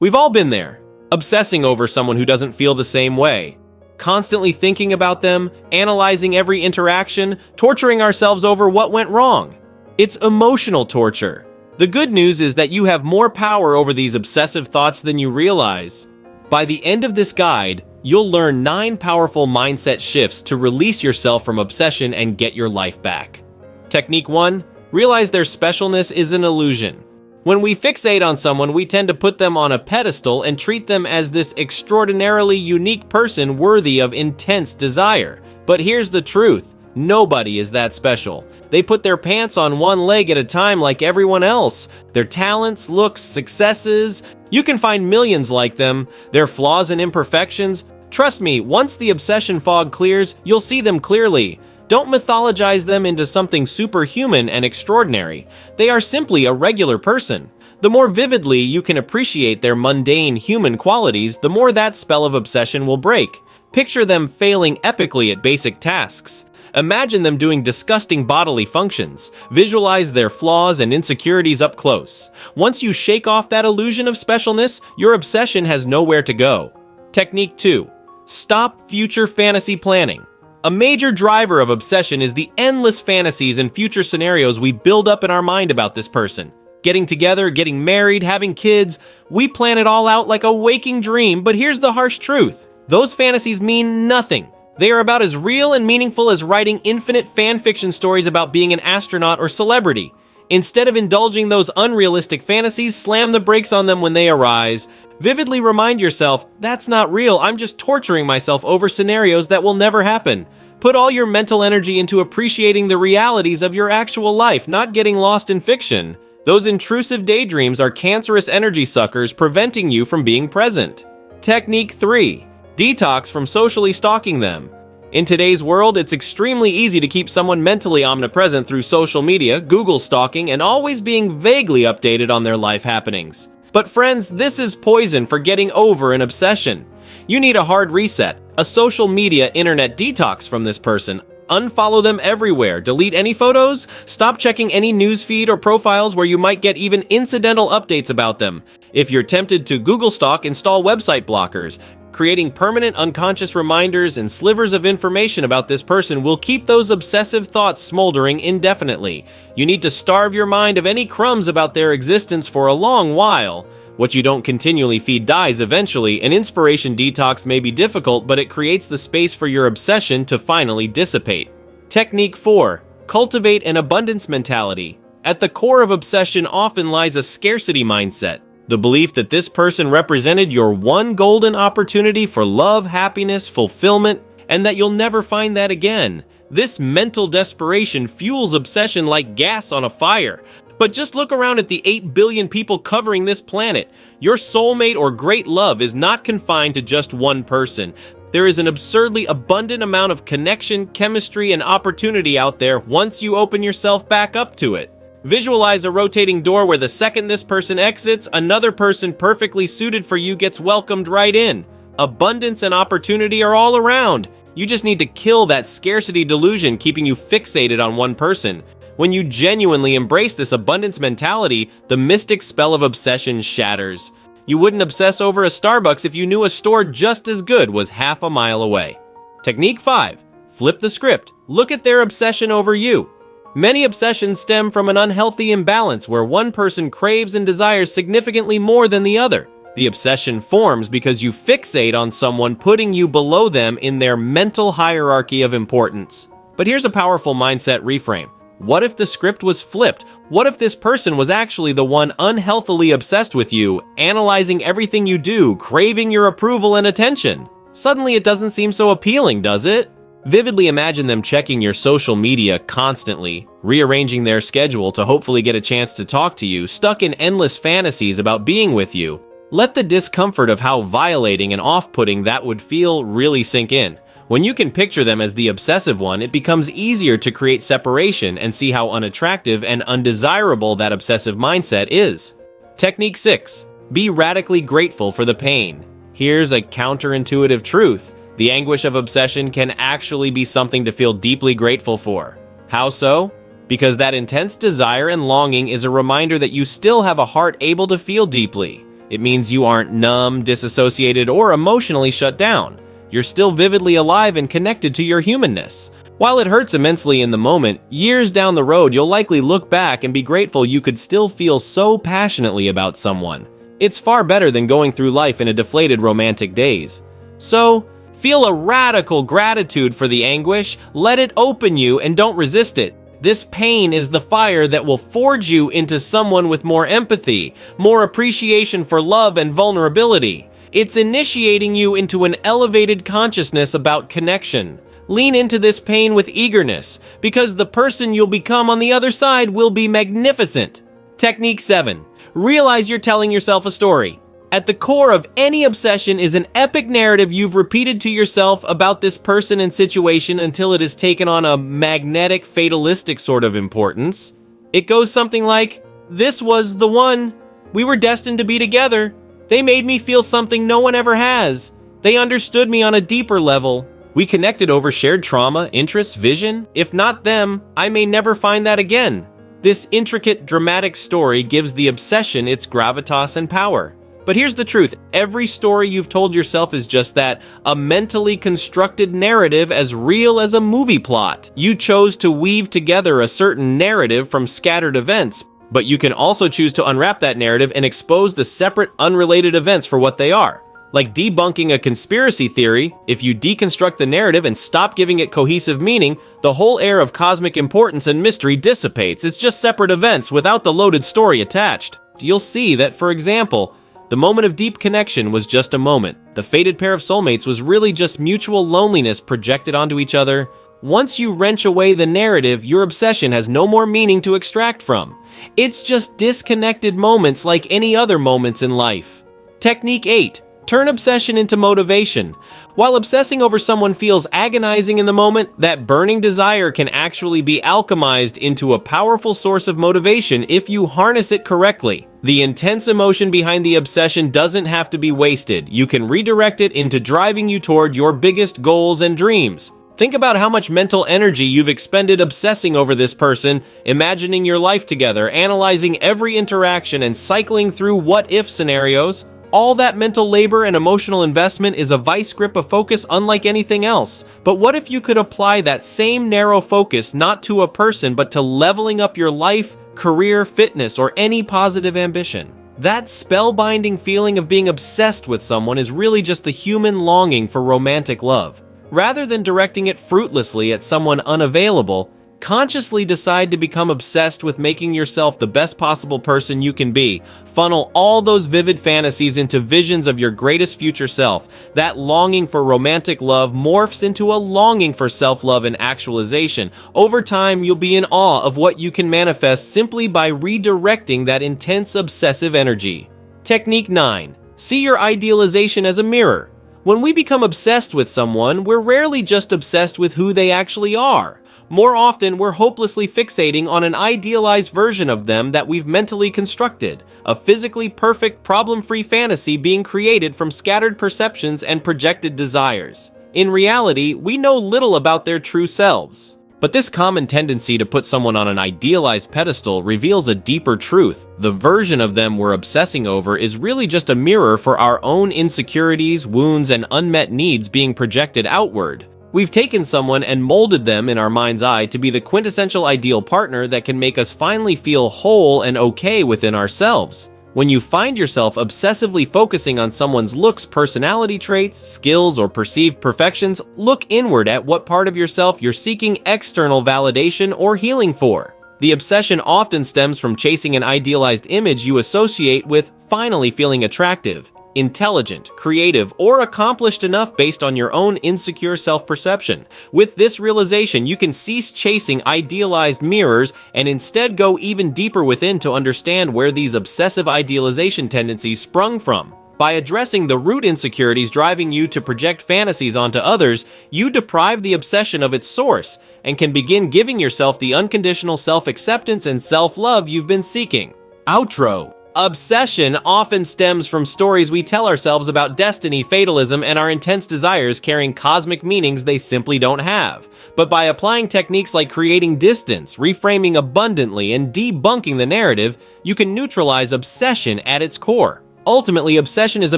We've all been there, obsessing over someone who doesn't feel the same way, constantly thinking about them, analyzing every interaction, torturing ourselves over what went wrong. It's emotional torture. The good news is that you have more power over these obsessive thoughts than you realize. By the end of this guide, you'll learn 9 powerful mindset shifts to release yourself from obsession and get your life back. Technique 1. Realize their specialness is an illusion. When we fixate on someone, we tend to put them on a pedestal and treat them as this extraordinarily unique person worthy of intense desire. But here's the truth. Nobody is that special. They put their pants on one leg at a time like everyone else. Their talents, looks, successes, you can find millions like them. Their flaws and imperfections. Trust me, once the obsession fog clears, you'll see them clearly. Don't mythologize them into something superhuman and extraordinary. They are simply a regular person. The more vividly you can appreciate their mundane human qualities, the more that spell of obsession will break. Picture them failing epically at basic tasks. Imagine them doing disgusting bodily functions. Visualize their flaws and insecurities up close. Once you shake off that illusion of specialness, your obsession has nowhere to go. Technique 2. Stop future fantasy planning. A major driver of obsession is the endless fantasies and future scenarios we build up in our mind about this person. Getting together, getting married, having kids, we plan it all out like a waking dream, but here's the harsh truth. Those fantasies mean nothing. They are about as real and meaningful as writing infinite fan fiction stories about being an astronaut or celebrity. Instead of indulging those unrealistic fantasies, slam the brakes on them when they arise. Vividly remind yourself, that's not real, I'm just torturing myself over scenarios that will never happen. Put all your mental energy into appreciating the realities of your actual life, not getting lost in fiction. Those intrusive daydreams are cancerous energy suckers preventing you from being present. Technique 3. Detox from socially stalking them. In today's world, it's extremely easy to keep someone mentally omnipresent through social media, Google stalking, and always being vaguely updated on their life happenings. But friends, this is poison for getting over an obsession. You need a hard reset, a social media internet detox from this person. Unfollow them everywhere, delete any photos, stop checking any newsfeed or profiles where you might get even incidental updates about them. If you're tempted to Google stalk, install website blockers. Creating permanent unconscious reminders and slivers of information about this person will keep those obsessive thoughts smoldering indefinitely. You need to starve your mind of any crumbs about their existence for a long while. What you don't continually feed dies eventually. An inspiration detox may be difficult, but it creates the space for your obsession to finally dissipate. Technique 4. Cultivate an abundance mentality. At the core of obsession often lies a scarcity mindset. The belief that this person represented your one golden opportunity for love, happiness, fulfillment, and that you'll never find that again. This mental desperation fuels obsession like gas on a fire. But just look around at the 8 billion people covering this planet. Your soulmate or great love is not confined to just one person. There is an absurdly abundant amount of connection, chemistry, and opportunity out there once you open yourself back up to it. Visualize a rotating door where the second this person exits, another person perfectly suited for you gets welcomed right in. Abundance and opportunity are all around. You just need to kill that scarcity delusion keeping you fixated on one person. When you genuinely embrace this abundance mentality, the mystic spell of obsession shatters. You wouldn't obsess over a Starbucks if you knew a store just as good was half a mile away. Technique 5. Flip the script. Look at their obsession over you. Many obsessions stem from an unhealthy imbalance where one person craves and desires significantly more than the other. The obsession forms because you fixate on someone putting you below them in their mental hierarchy of importance. But here's a powerful mindset reframe. What if the script was flipped? What if this person was actually the one unhealthily obsessed with you, analyzing everything you do, craving your approval and attention? Suddenly it doesn't seem so appealing, does it? Vividly imagine them checking your social media constantly, rearranging their schedule to hopefully get a chance to talk to you, stuck in endless fantasies about being with you. Let the discomfort of how violating and off-putting that would feel really sink in. When you can picture them as the obsessive one, it becomes easier to create separation and see how unattractive and undesirable that obsessive mindset is. Technique 6. Be radically grateful for the pain. Here's a counterintuitive truth. The anguish of obsession can actually be something to feel deeply grateful for. How so? Because that intense desire and longing is a reminder that you still have a heart able to feel deeply. It means you aren't numb, disassociated, or emotionally shut down. You're still vividly alive and connected to your humanness. While it hurts immensely in the moment, years down the road you'll likely look back and be grateful you could still feel so passionately about someone. It's far better than going through life in a deflated romantic daze. So, feel a radical gratitude for the anguish, let it open you, and don't resist it. This pain is the fire that will forge you into someone with more empathy, more appreciation for love and vulnerability. It's initiating you into an elevated consciousness about connection. Lean into this pain with eagerness, because the person you'll become on the other side will be magnificent. Technique 7. Realize you're telling yourself a story. At the core of any obsession is an epic narrative you've repeated to yourself about this person and situation until it has taken on a magnetic, fatalistic sort of importance. It goes something like, "This was the one. We were destined to be together. They made me feel something no one ever has. They understood me on a deeper level. We connected over shared trauma, interests, vision. If not them, I may never find that again." This intricate, dramatic story gives the obsession its gravitas and power. But here's the truth, every story you've told yourself is just that, a mentally constructed narrative as real as a movie plot. You chose to weave together a certain narrative from scattered events, but you can also choose to unwrap that narrative and expose the separate, unrelated events for what they are. Like debunking a conspiracy theory, if you deconstruct the narrative and stop giving it cohesive meaning, the whole air of cosmic importance and mystery dissipates. It's just separate events without the loaded story attached. You'll see that, for example, the moment of deep connection was just a moment. The fated pair of soulmates was really just mutual loneliness projected onto each other. Once you wrench away the narrative, your obsession has no more meaning to extract from. It's just disconnected moments like any other moments in life. Technique 8. Turn obsession into motivation. While obsessing over someone feels agonizing in the moment, that burning desire can actually be alchemized into a powerful source of motivation if you harness it correctly. The intense emotion behind the obsession doesn't have to be wasted. You can redirect it into driving you toward your biggest goals and dreams. Think about how much mental energy you've expended obsessing over this person, imagining your life together, analyzing every interaction, and cycling through what-if scenarios. All that mental labor and emotional investment is a vice grip of focus unlike anything else. But what if you could apply that same narrow focus not to a person but to leveling up your life, career, fitness, or any positive ambition? That spellbinding feeling of being obsessed with someone is really just the human longing for romantic love. Rather than directing it fruitlessly at someone unavailable, consciously decide to become obsessed with making yourself the best possible person you can be. Funnel all those vivid fantasies into visions of your greatest future self. That longing for romantic love morphs into a longing for self-love and actualization. Over time, you'll be in awe of what you can manifest simply by redirecting that intense obsessive energy. Technique 9. See your idealization as a mirror. When we become obsessed with someone, we're rarely just obsessed with who they actually are. More often, we're hopelessly fixating on an idealized version of them that we've mentally constructed, a physically perfect, problem-free fantasy being created from scattered perceptions and projected desires. In reality, we know little about their true selves. But this common tendency to put someone on an idealized pedestal reveals a deeper truth. The version of them we're obsessing over is really just a mirror for our own insecurities, wounds, and unmet needs being projected outward. We've taken someone and molded them in our mind's eye to be the quintessential ideal partner that can make us finally feel whole and okay within ourselves. When you find yourself obsessively focusing on someone's looks, personality traits, skills, or perceived perfections, look inward at what part of yourself you're seeking external validation or healing for. The obsession often stems from chasing an idealized image you associate with finally feeling attractive, intelligent, creative, or accomplished enough based on your own insecure self-perception. With this realization, you can cease chasing idealized mirrors and instead go even deeper within to understand where these obsessive idealization tendencies sprung from. By addressing the root insecurities driving you to project fantasies onto others, you deprive the obsession of its source and can begin giving yourself the unconditional self-acceptance and self-love you've been seeking. Outro. Obsession often stems from stories we tell ourselves about destiny, fatalism, and our intense desires carrying cosmic meanings they simply don't have. But by applying techniques like creating distance, reframing abundantly, and debunking the narrative, you can neutralize obsession at its core. Ultimately, obsession is a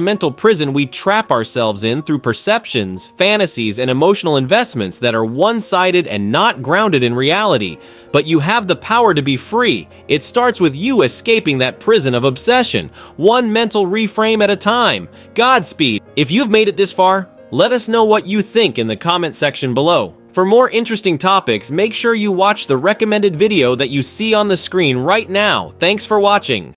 mental prison we trap ourselves in through perceptions, fantasies, and emotional investments that are one-sided and not grounded in reality. But you have the power to be free. It starts with you escaping that prison of obsession, one mental reframe at a time. Godspeed. If you've made it this far, let us know what you think in the comment section below. For more interesting topics, make sure you watch the recommended video that you see on the screen right now. Thanks for watching.